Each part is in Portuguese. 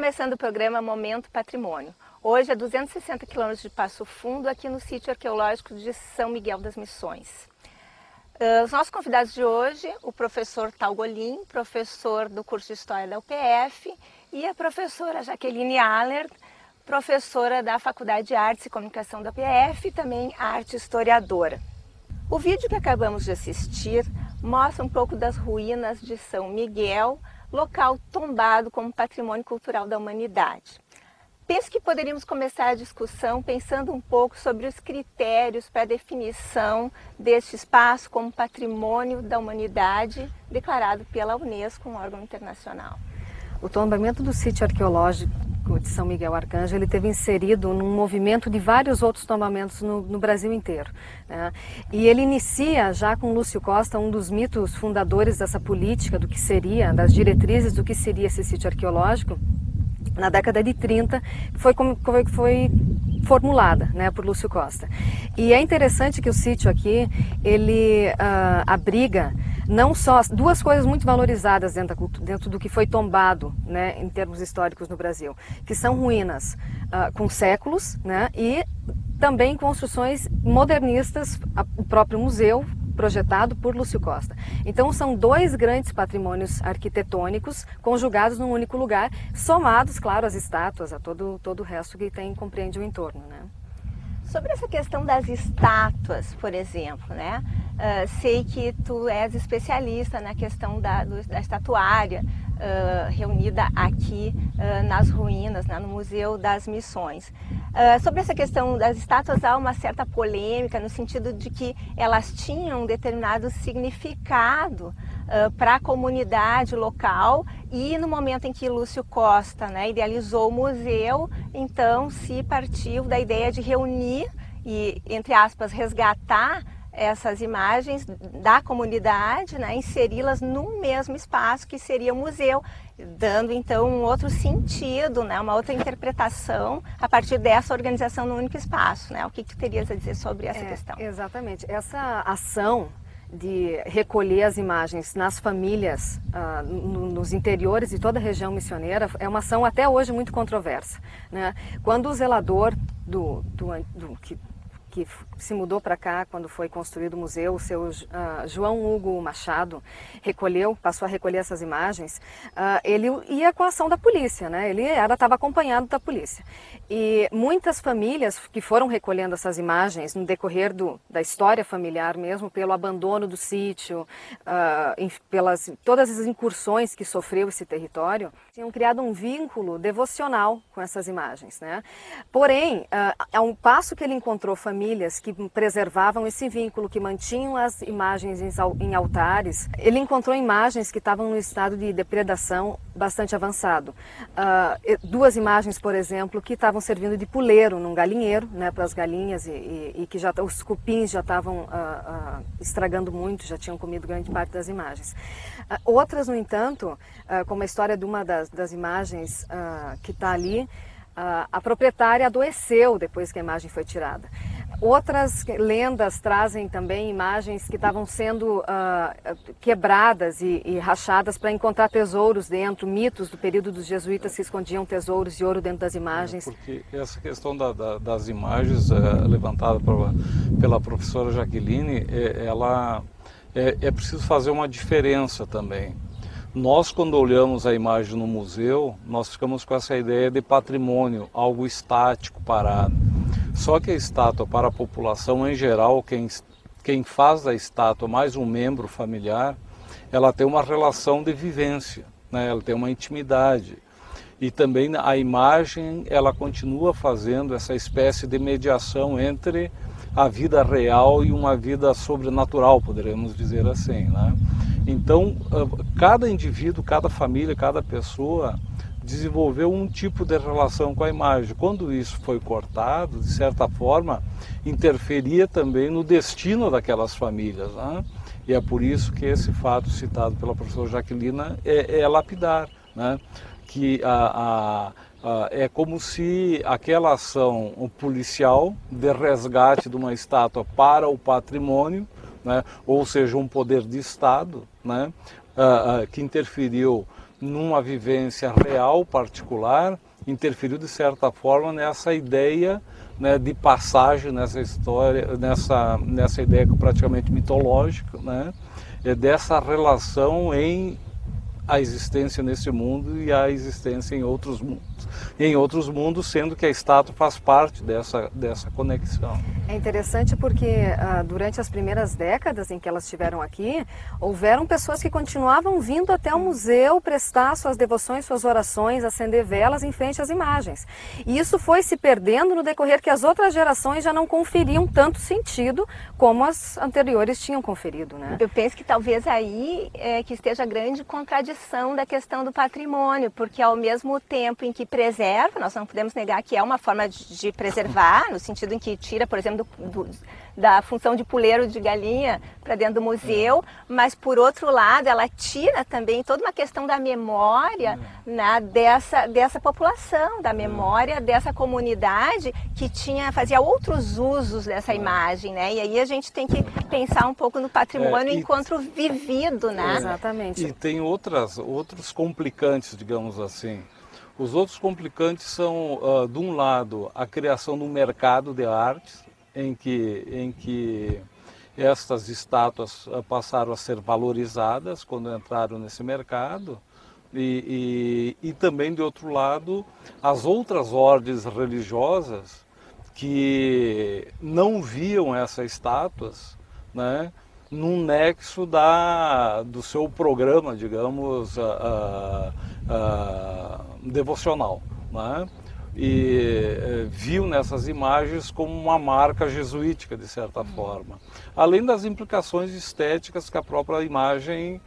começando o programa Momento Patrimônio. Hoje, a 260 quilômetros de Passo Fundo, aqui no sítio arqueológico de São Miguel das Missões. Os nossos convidados de hoje, o professor Talgolin, professor do curso de História da UPF, e a professora Jaqueline Aller, professora da Faculdade de Artes e Comunicação da UPF e também arte historiadora. O vídeo que acabamos de assistir mostra um pouco das ruínas de São Miguel, local tombado como patrimônio cultural da humanidade. Penso que poderíamos começar a discussão pensando um pouco sobre os critérios para a definição deste espaço como patrimônio da humanidade declarado pela Unesco, um órgão internacional. O tombamento do sítio arqueológico de São Miguel Arcanjo, ele teve inserido num movimento de vários outros tombamentos no Brasil inteiro, né? E ele inicia já com Lúcio Costa, um dos mitos fundadores dessa política, do que seria, das diretrizes do que seria esse sítio arqueológico, na década de 30, foi formulada, né, por Lúcio Costa. E é interessante que o sítio aqui, ele abriga não só duas coisas muito valorizadas dentro do que foi tombado, né, em termos históricos no Brasil, que são ruínas com séculos, né, e também construções modernistas, o próprio museu, projetado por Lúcio Costa. Então são dois grandes patrimônios arquitetônicos conjugados num único lugar, somados, claro, às estátuas, a todo o resto que compreende o entorno, né? Sobre essa questão das estátuas, por exemplo, né? Sei que tu és especialista na questão da estatuária reunida aqui nas ruínas, né, no Museu das Missões. Sobre essa questão das estátuas há uma certa polêmica no sentido de que elas tinham um determinado significado para a comunidade local e no momento em que Lúcio Costa, né, idealizou o museu, então se partiu da ideia de reunir e, entre aspas, resgatar essas imagens da comunidade, né, inseri-las no mesmo espaço que seria o museu, dando então um outro sentido, né, uma outra interpretação a partir dessa organização no único espaço, né? O que tu terias a dizer sobre essa questão? Exatamente. Essa ação de recolher as imagens nas famílias, nos interiores de toda a região missioneira, é uma ação até hoje muito controversa, né? Quando o zelador que se mudou para cá quando foi construído o museu, o seu João Hugo Machado, passou a recolher essas imagens, ele ia com a ação da polícia, né? Ele estava acompanhado da polícia. E muitas famílias que foram recolhendo essas imagens no decorrer da história familiar mesmo, pelo abandono do sítio, pelas todas as incursões que sofreu esse território, tinham criado um vínculo devocional com essas imagens, né? Porém, a um passo que ele encontrou famílias que preservavam esse vínculo, que mantinham as imagens em altares, ele encontrou imagens que estavam no estado de depredação bastante avançado. Duas imagens, por exemplo, que estavam servindo de puleiro num galinheiro, né, para as galinhas e que os cupins já estavam estragando muito, já tinham comido grande parte das imagens. Outras, no entanto, como a história de uma das imagens que está ali, a proprietária adoeceu depois que a imagem foi tirada. Outras lendas trazem também imagens que estavam sendo quebradas e rachadas para encontrar tesouros dentro, mitos do período dos jesuítas que escondiam tesouros de ouro dentro das imagens. Porque essa questão das imagens levantada pela professora Jaqueline, é preciso fazer uma diferença também. Nós, quando olhamos a imagem no museu, nós ficamos com essa ideia de patrimônio, algo estático, parado. Só que a estátua, para a população em geral, quem faz da estátua mais um membro familiar, ela tem uma relação de vivência, né? Ela tem uma intimidade. E também a imagem, ela continua fazendo essa espécie de mediação entre a vida real e uma vida sobrenatural, poderíamos dizer assim, né? Então, cada indivíduo, cada família, cada pessoa desenvolveu um tipo de relação com a imagem. Quando isso foi cortado, de certa forma, interferia também no destino daquelas famílias, né? E é por isso que esse fato citado pela professora Jaqueline é lapidar, né? Que é como se aquela ação policial de resgate de uma estátua para o patrimônio, né, ou seja, um poder de Estado, né, que interferiu numa vivência real, particular, interferiu de certa forma nessa ideia, né, de passagem, nessa história, nessa ideia praticamente mitológica, né, dessa relação em a existência nesse mundo e a existência em outros mundos, sendo que a estátua faz parte dessa conexão. É interessante porque durante as primeiras décadas em que elas estiveram aqui, houveram pessoas que continuavam vindo até o museu prestar suas devoções, suas orações, acender velas em frente às imagens. E isso foi se perdendo no decorrer que as outras gerações já não conferiam tanto sentido como as anteriores tinham conferido, né? Eu penso que talvez aí que esteja a grande contradição da questão do patrimônio, porque ao mesmo tempo em que preserva, nós não podemos negar que é uma forma de preservar, no sentido em que tira, por exemplo, da função de puleiro de galinha para dentro do museu, mas por outro lado ela tira também toda uma questão da memória, né, dessa população, da memória dessa comunidade que fazia outros usos dessa imagem, né? E aí a gente tem que pensar um pouco no patrimônio enquanto vivido, né? Exatamente. E tem outros complicantes, digamos assim. Os outros complicantes são, de um lado, a criação de um mercado de artes, em que estas estátuas passaram a ser valorizadas quando entraram nesse mercado, e também, de outro lado, as outras ordens religiosas que não viam essas estátuas, né, num nexo do seu programa, digamos, devocional, né? E viu nessas imagens como uma marca jesuítica, de certa forma. Além das implicações estéticas que a própria imagem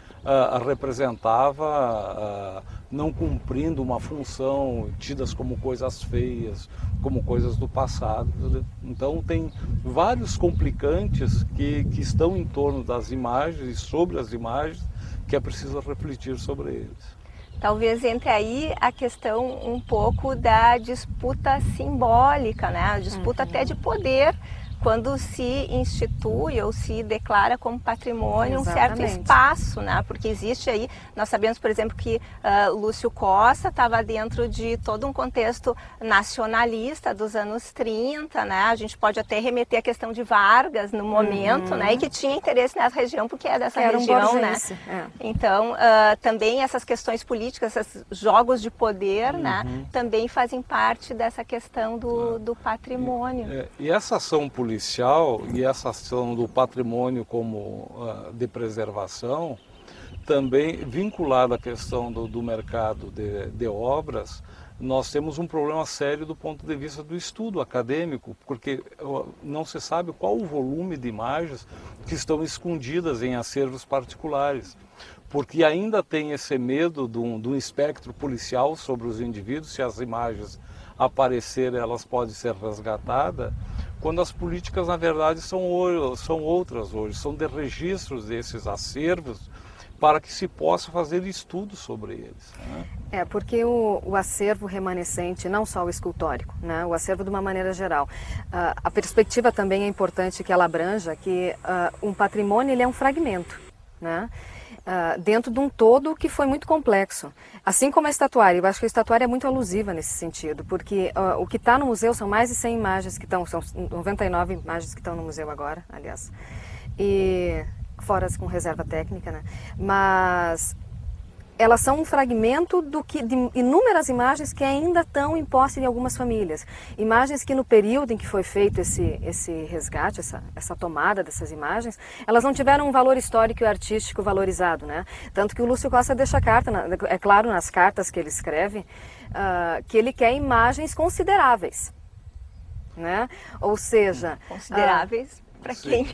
representava, não cumprindo uma função, tidas como coisas feias, como coisas do passado. Então tem vários complicantes que estão em torno das imagens e sobre as imagens que é preciso refletir sobre eles. Talvez entre aí a questão um pouco da disputa simbólica, né? A disputa até de poder, quando se institui ou se declara como patrimônio um certo espaço, né? Porque existe aí, nós sabemos, por exemplo, que Lúcio Costa estava dentro de todo um contexto nacionalista dos anos 30, né? A gente pode até remeter à questão de Vargas no momento, né? E que tinha interesse nessa região porque é dessa região, né? Então, também essas questões políticas, esses jogos de poder, né? Também fazem parte dessa questão do patrimônio. E essa ação política e essa ação do patrimônio como de preservação, também vinculada à questão do mercado de obras, nós temos um problema sério do ponto de vista do estudo acadêmico, porque não se sabe qual o volume de imagens que estão escondidas em acervos particulares, porque ainda tem esse medo de um espectro policial sobre os indivíduos. Se as imagens aparecerem, elas podem ser resgatadas, quando as políticas, na verdade, são outras hoje, são de registros desses acervos para que se possa fazer estudos sobre eles, né? Porque o acervo remanescente, não só o escultórico, né? O acervo de uma maneira geral. A perspectiva também é importante que ela abranja que um patrimônio ele é um fragmento, né? Dentro de um todo que foi muito complexo. Assim como a estatuária, eu acho que a estatuária é muito alusiva nesse sentido, porque o que está no museu são mais de 100 imagens que estão, são 99 imagens que estão no museu agora, aliás, e fora as com reserva técnica, né? Mas elas são um fragmento de inúmeras imagens que ainda estão em posse em algumas famílias. Imagens que no período em que foi feito esse resgate, essa tomada dessas imagens, elas não tiveram um valor histórico e artístico valorizado, né? Tanto que o Lúcio Costa deixa carta, é claro, nas cartas que ele escreve, que ele quer imagens consideráveis, né? Ou seja... Consideráveis... Para quem?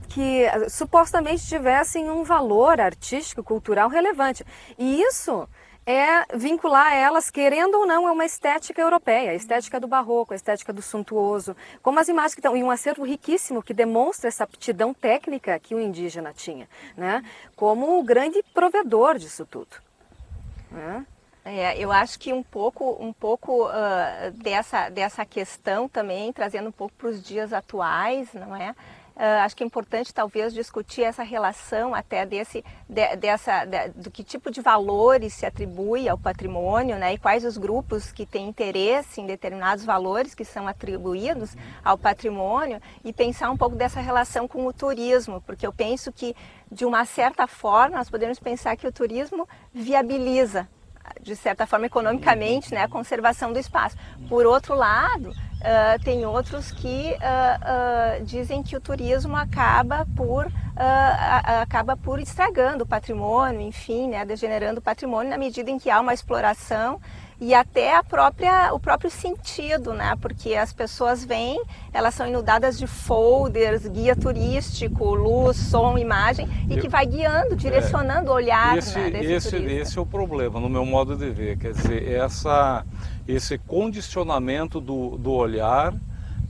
Que supostamente tivessem um valor artístico, cultural relevante. E isso é vincular elas, querendo ou não, a uma estética europeia, a estética do barroco, a estética do suntuoso, como as imagens que estão, e um acervo riquíssimo que demonstra essa aptidão técnica que o indígena tinha, né? Como o grande provedor disso tudo, né? Eu acho que um pouco dessa questão também, trazendo um pouco para os dias atuais, não é? acho que é importante talvez discutir essa relação até do que tipo de valores se atribui ao patrimônio, né, e quais os grupos que têm interesse em determinados valores que são atribuídos ao patrimônio, e pensar um pouco dessa relação com o turismo, porque eu penso que, de uma certa forma, nós podemos pensar que o turismo viabiliza, de certa forma, economicamente, né, a conservação do espaço. Por outro lado, tem outros que dizem que o turismo acaba por estragando o patrimônio, enfim, né, degenerando o patrimônio na medida em que há uma exploração e até o próprio sentido, né, porque as pessoas vêm, elas são inundadas de folders, guia turístico, luz, som, imagem, e que vai guiando, direcionando o olhar, né, desse turista. Esse é o problema, no meu modo de ver, quer dizer, esse condicionamento do olhar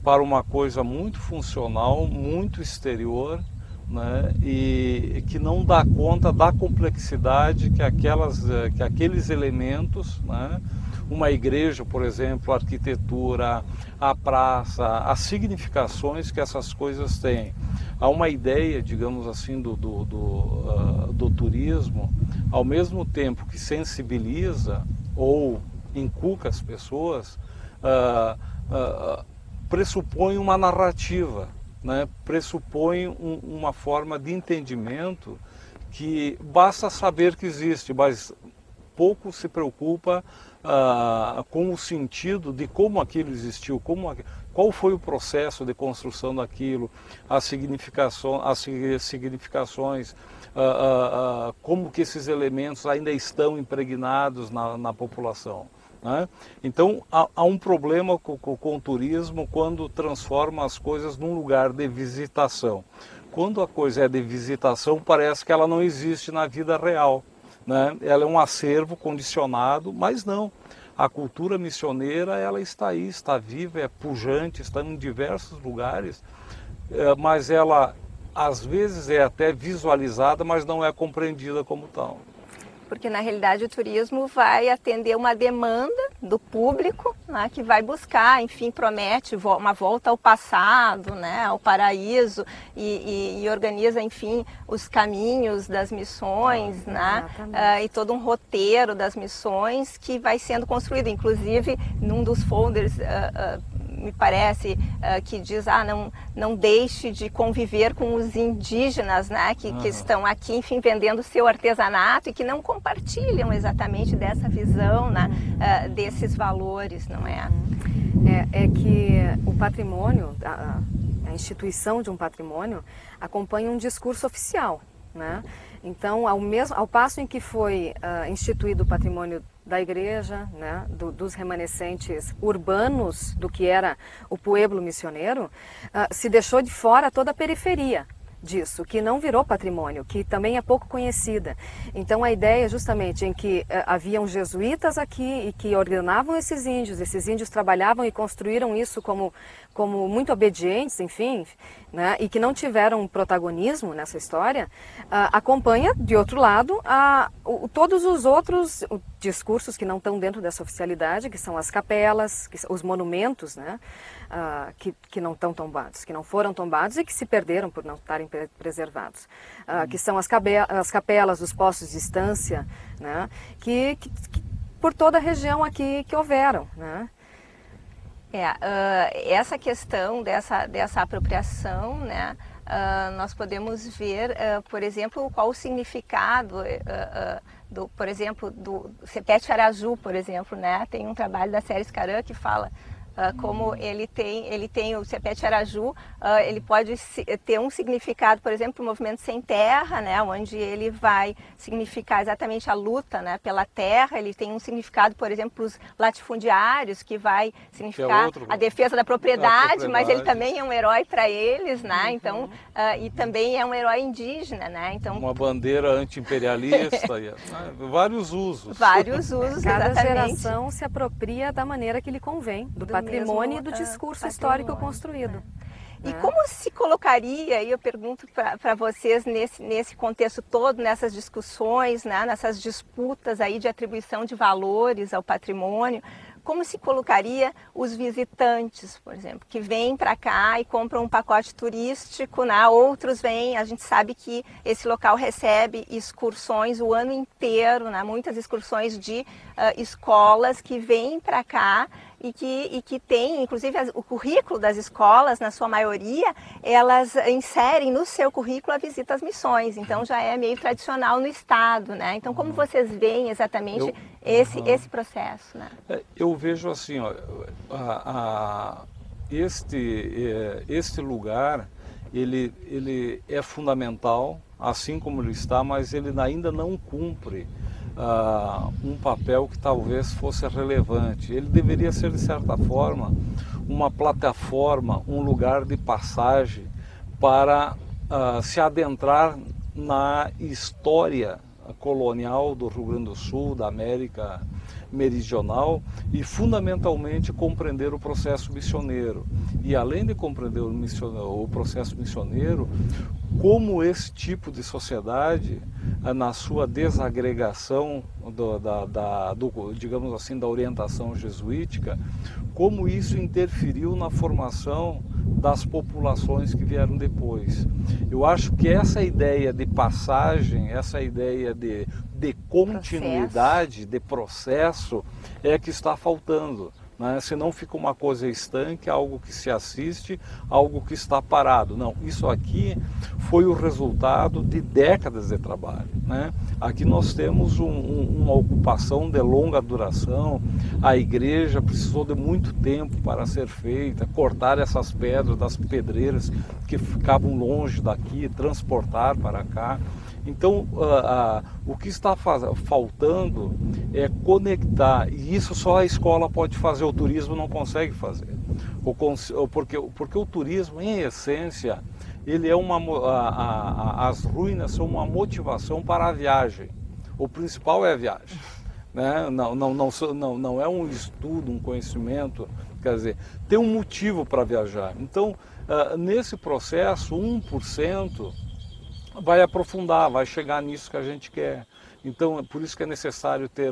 para uma coisa muito funcional, muito exterior, né, e que não dá conta da complexidade que aqueles elementos, né, uma igreja, por exemplo, a arquitetura, a praça, as significações que essas coisas têm. Há uma ideia, digamos assim, do turismo, ao mesmo tempo que sensibiliza ou inculca as pessoas, pressupõe uma narrativa, né? Pressupõe uma forma de entendimento que basta saber que existe, mas pouco se preocupa com o sentido de como aquilo existiu, qual foi o processo de construção daquilo, as significações, como que esses elementos ainda estão impregnados na população, né? Então há um problema com o turismo quando transforma as coisas num lugar de visitação. Quando a coisa é de visitação, parece que ela não existe na vida real, né? Ela é um acervo condicionado, mas não. A cultura missioneira, ela está aí, está viva, é pujante, está em diversos lugares, mas ela às vezes é até visualizada, mas não é compreendida como tal. Porque, na realidade, o turismo vai atender uma demanda do público, né, que vai buscar, enfim, promete uma volta ao passado, né, ao paraíso, e organiza, enfim, os caminhos das missões, né, e todo um roteiro das missões que vai sendo construído. Inclusive, num dos folders, me parece, que diz, não deixe de conviver com os indígenas, né, que estão aqui, enfim, vendendo seu artesanato e que não compartilham exatamente dessa visão, né, desses valores, não é? É que o patrimônio, a instituição de um patrimônio, acompanha um discurso oficial, né? Então, ao passo em que foi instituído o patrimônio da igreja, né, dos remanescentes urbanos do que era o pueblo missioneiro, se deixou de fora toda a periferia disso, que não virou patrimônio, que também é pouco conhecida. Então a ideia justamente em que haviam jesuítas aqui e que ordenavam esses índios trabalhavam e construíram isso como muito obedientes, enfim, né, e que não tiveram protagonismo nessa história, acompanha, de outro lado, todos os outros discursos que não estão dentro dessa oficialidade, que são as capelas, os monumentos, né, que não estão tombados, que não foram tombados e que se perderam por não estarem preservados, que são as capelas, os postos de estância, né, que por toda a região aqui que houveram, né. Essa questão dessa apropriação, né, nós podemos ver, por exemplo, qual o significado por exemplo, do Sepete Araju, por exemplo, né? Tem um trabalho da série Scaran que fala como ele tem o Sepete Araju, ele pode ter um significado, por exemplo, para o movimento Sem Terra, né, onde ele vai significar exatamente a luta, né, pela terra. Ele tem um significado, por exemplo, para os latifundiários, que vai significar a defesa da propriedade, mas ele também é um herói para eles, né? Então, e também é um herói indígena, né? Então, uma bandeira anti-imperialista, vários usos. Vários usos, Cada exatamente. geração se apropria da maneira que lhe convém, do patrimônio e do discurso histórico construído. E como se colocaria, e eu pergunto para vocês, nesse contexto todo, nessas discussões, né, nessas disputas aí de atribuição de valores ao patrimônio, como se colocaria os visitantes, por exemplo, que vêm para cá e compram um pacote turístico, né? Outros vêm, a gente sabe que esse local recebe excursões o ano inteiro, né? Muitas excursões de escolas que vêm para cá e que tem, inclusive o currículo das escolas, na sua maioria, elas inserem no seu currículo a visita às missões, então já é meio tradicional no estado, né? Então como vocês veem exatamente esse processo, né? Eu vejo assim, ó, este lugar, ele é fundamental, assim como ele está, mas ele ainda não cumpre um papel que talvez fosse relevante. Ele deveria ser, de certa forma, uma plataforma, um lugar de passagem para se adentrar na história colonial do Rio Grande do Sul, da América Meridional, e fundamentalmente compreender o processo missioneiro. E além de compreender o processo missioneiro, como esse tipo de sociedade, na sua desagregação digamos assim, da orientação jesuítica, como isso interferiu na formação das populações que vieram depois. Eu acho que essa ideia de passagem, essa ideia de continuidade, de processo, é que está faltando. Né? Senão fica uma coisa estanque, algo que se assiste, algo que está parado. Não, isso aqui foi o resultado de décadas de trabalho. Né? Aqui nós temos uma ocupação de longa duração, a igreja precisou de muito tempo para ser feita, cortar essas pedras das pedreiras que ficavam longe daqui, transportar para cá. Então, o que está faltando é conectar, e isso só a escola pode fazer, o turismo não consegue fazer. Porque o turismo, em essência, ele é as ruínas são uma motivação para a viagem. O principal é a viagem. Né? Não é um estudo, um conhecimento, quer dizer, tem um motivo para viajar. Então, nesse processo, 1%, vai aprofundar, vai chegar nisso que a gente quer. Então, por isso que é necessário ter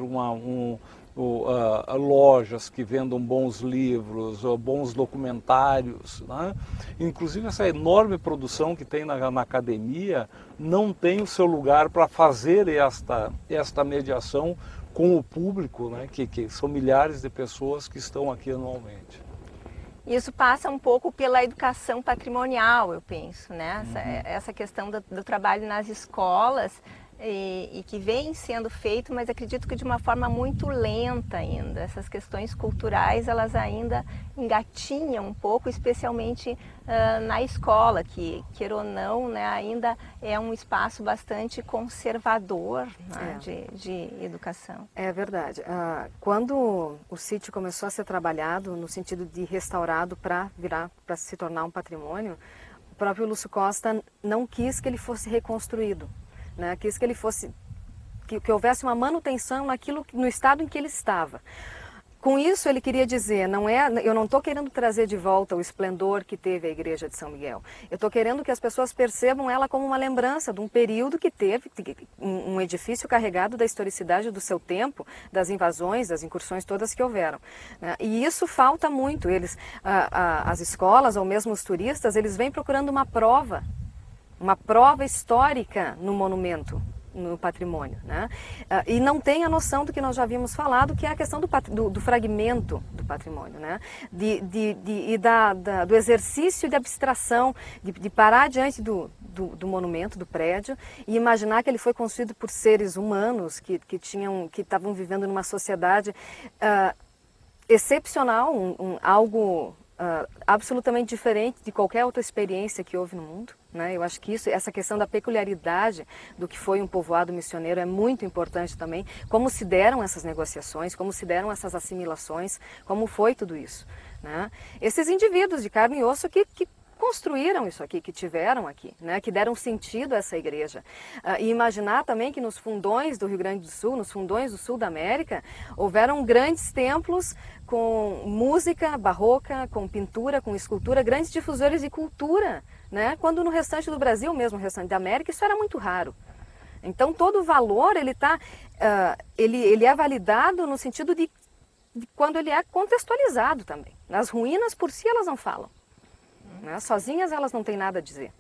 lojas que vendam bons livros, ou bons documentários. Né? Inclusive, essa enorme produção que tem na academia não tem o seu lugar para fazer esta mediação com o público, né? que são milhares de pessoas que estão aqui anualmente. Isso passa um pouco pela educação patrimonial, eu penso, né? Essa questão do trabalho nas escolas e que vem sendo feito, mas acredito que de uma forma muito lenta ainda. Essas questões culturais, elas ainda engatinham um pouco, especialmente na escola, que, queira ou não, né, ainda é um espaço bastante conservador, né, de educação. É verdade. Quando o sítio começou a ser trabalhado no sentido de restaurado para se tornar um patrimônio, o próprio Lúcio Costa não quis que ele fosse reconstruído. Né? Quis que ele fosse, que houvesse uma manutenção no estado em que ele estava. Com isso ele queria dizer, eu não estou querendo trazer de volta o esplendor que teve a igreja de São Miguel. Eu estou querendo que as pessoas percebam ela como uma lembrança de um período que teve um edifício carregado da historicidade do seu tempo, das invasões, das incursões todas que houveram. Né? E isso falta muito. As escolas ou mesmo os turistas, eles vêm procurando uma prova histórica no monumento, no patrimônio, né? E não tem a noção do que nós já havíamos falado, que é a questão do fragmento do patrimônio, né? Do exercício de abstração, de parar diante do monumento, do prédio, e imaginar que ele foi construído por seres humanos que estavam vivendo numa sociedade excepcional, algo absolutamente diferente de qualquer outra experiência que houve no mundo. Né? Eu acho que essa questão da peculiaridade do que foi um povoado missioneiro é muito importante também. Como se deram essas negociações, como se deram essas assimilações, como foi tudo isso. Né? Esses indivíduos de carne e osso que construíram isso aqui, que tiveram aqui, né? Que deram sentido a essa igreja. E imaginar também que nos fundões do Rio Grande do Sul, nos fundões do sul da América, houveram grandes templos com música barroca, com pintura, com escultura, grandes difusores de cultura, né? Quando no restante do Brasil, mesmo no restante da América, isso era muito raro. Então todo o valor ele é validado no sentido de quando ele é contextualizado também. As ruínas por si elas não falam, né? Sozinhas elas não têm nada a dizer.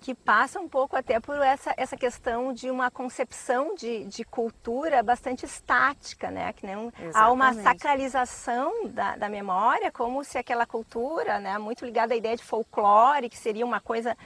Que passa um pouco até por essa questão de uma concepção de cultura bastante estática, né? Que não, há uma sacralização da memória, como se aquela cultura, né, muito ligada à ideia de folclore, que seria uma coisa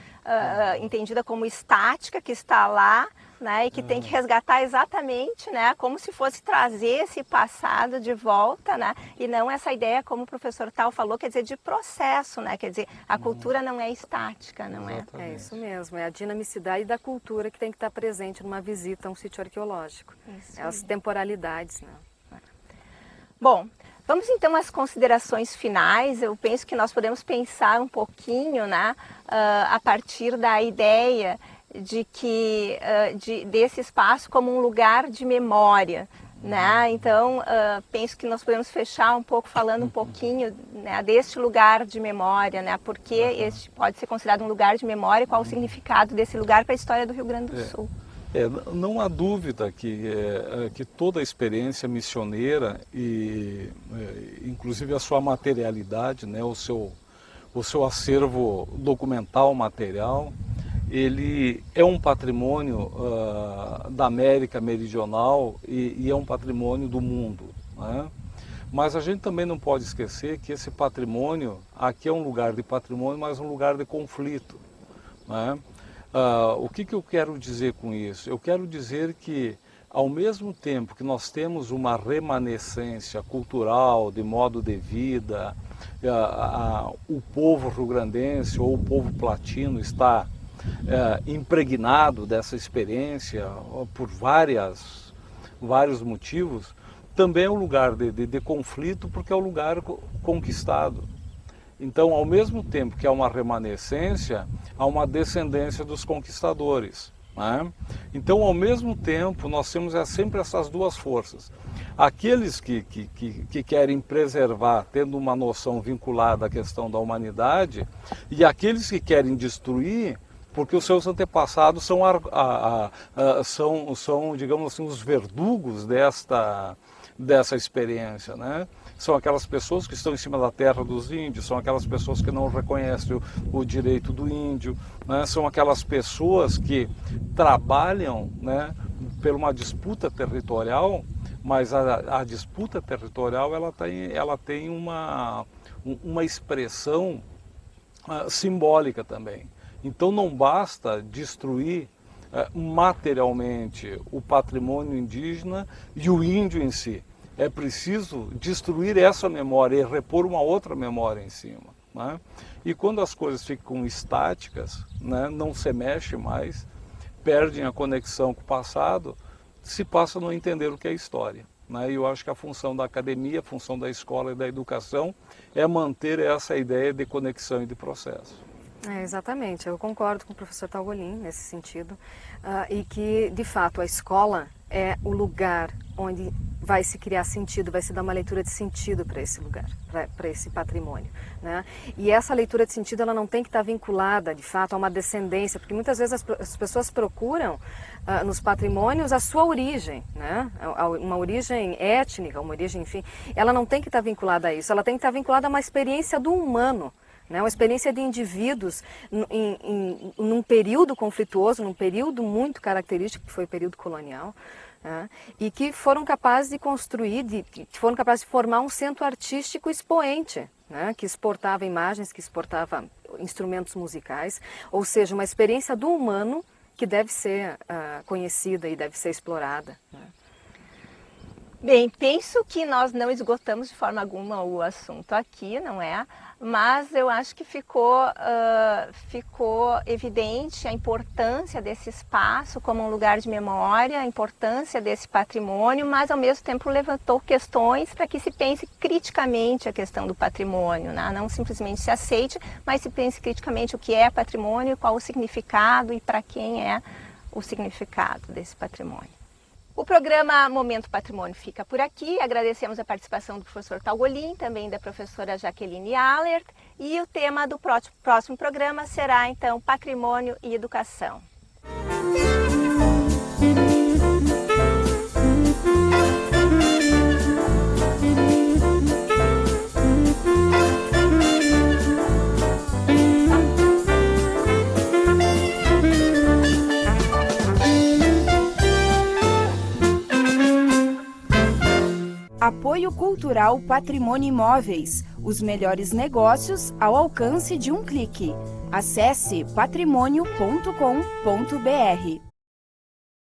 entendida como estática, que está lá, né, e que tem que resgatar exatamente, né, como se fosse trazer esse passado de volta, né, e não essa ideia, como o professor Tal falou, quer dizer, de processo, né, quer dizer, a cultura não é estática, não é? É isso mesmo, é a dinamicidade da cultura que tem que estar presente numa visita a um sítio arqueológico. Isso as temporalidades, né? Bom, vamos então às considerações finais. Eu penso que nós podemos pensar um pouquinho, né, a partir da ideia de que desse espaço como um lugar de memória, né? Então penso que nós podemos fechar um pouco falando um pouquinho, né, deste lugar de memória, né? Porque este pode ser considerado um lugar de memória e qual o significado desse lugar para a história do Rio Grande do Sul. Não há dúvida que toda a experiência missioneira e inclusive a sua materialidade, né, o seu acervo documental material, ele é um patrimônio da América Meridional e é um patrimônio do mundo, né? Mas a gente também não pode esquecer que esse patrimônio, aqui é um lugar de patrimônio, mas um lugar de conflito, né? O que eu quero dizer com isso? Eu quero dizer que, ao mesmo tempo que nós temos uma remanescência cultural, de modo de vida, o povo rio-grandense ou o povo platino está impregnado dessa experiência por vários motivos, também é um lugar de conflito, porque é um lugar conquistado. Então, ao mesmo tempo que há uma remanescência, há uma descendência dos conquistadores, né? Então, ao mesmo tempo, nós temos sempre essas duas forças. Aqueles que querem preservar, tendo uma noção vinculada à questão da humanidade, e aqueles que querem destruir, porque os seus antepassados são, digamos assim, os verdugos dessa experiência, né? São aquelas pessoas que estão em cima da terra dos índios, são aquelas pessoas que não reconhecem o direito do índio, né? São aquelas pessoas que trabalham, né, por uma disputa territorial, mas a disputa territorial ela tem uma expressão simbólica também. Então não basta destruir materialmente o patrimônio indígena e o índio em si. É preciso destruir essa memória e repor uma outra memória em cima, né? E quando as coisas ficam estáticas, né, não se mexe mais, perdem a conexão com o passado, se passa a não entender o que é história, né? E eu acho que a função da academia, a função da escola e da educação é manter essa ideia de conexão e de processo. Exatamente, eu concordo com o professor Taugolin nesse sentido, e que, de fato, a escola é o lugar onde vai se criar sentido, vai se dar uma leitura de sentido para esse lugar, para esse patrimônio, né? E essa leitura de sentido ela não tem que estar vinculada, de fato, a uma descendência, porque muitas vezes as pessoas procuram nos patrimônios a sua origem, né? Uma origem étnica, uma origem, enfim, ela não tem que estar vinculada a isso, ela tem que estar vinculada a uma experiência do humano, né? Uma experiência de indivíduos num período conflituoso, num período muito característico, que foi o período colonial, né? E que foram capazes de construir, que foram capazes de formar um centro artístico expoente, né? Que exportava imagens, que exportava instrumentos musicais, ou seja, uma experiência do humano que deve ser conhecida e deve ser explorada, né? Bem, penso que nós não esgotamos de forma alguma o assunto aqui, não é? Mas eu acho que ficou evidente a importância desse espaço como um lugar de memória, a importância desse patrimônio, mas ao mesmo tempo levantou questões para que se pense criticamente a questão do patrimônio, né? Não simplesmente se aceite, mas se pense criticamente o que é patrimônio, qual o significado e para quem é o significado desse patrimônio. O programa Momento Patrimônio fica por aqui. Agradecemos a participação do professor Taugolin, também da professora Jaqueline Allert. E o tema do próximo programa será, então, Patrimônio e Educação. Apoio Cultural Patrimônio Imóveis. Os melhores negócios ao alcance de um clique. Acesse patrimônio.com.br.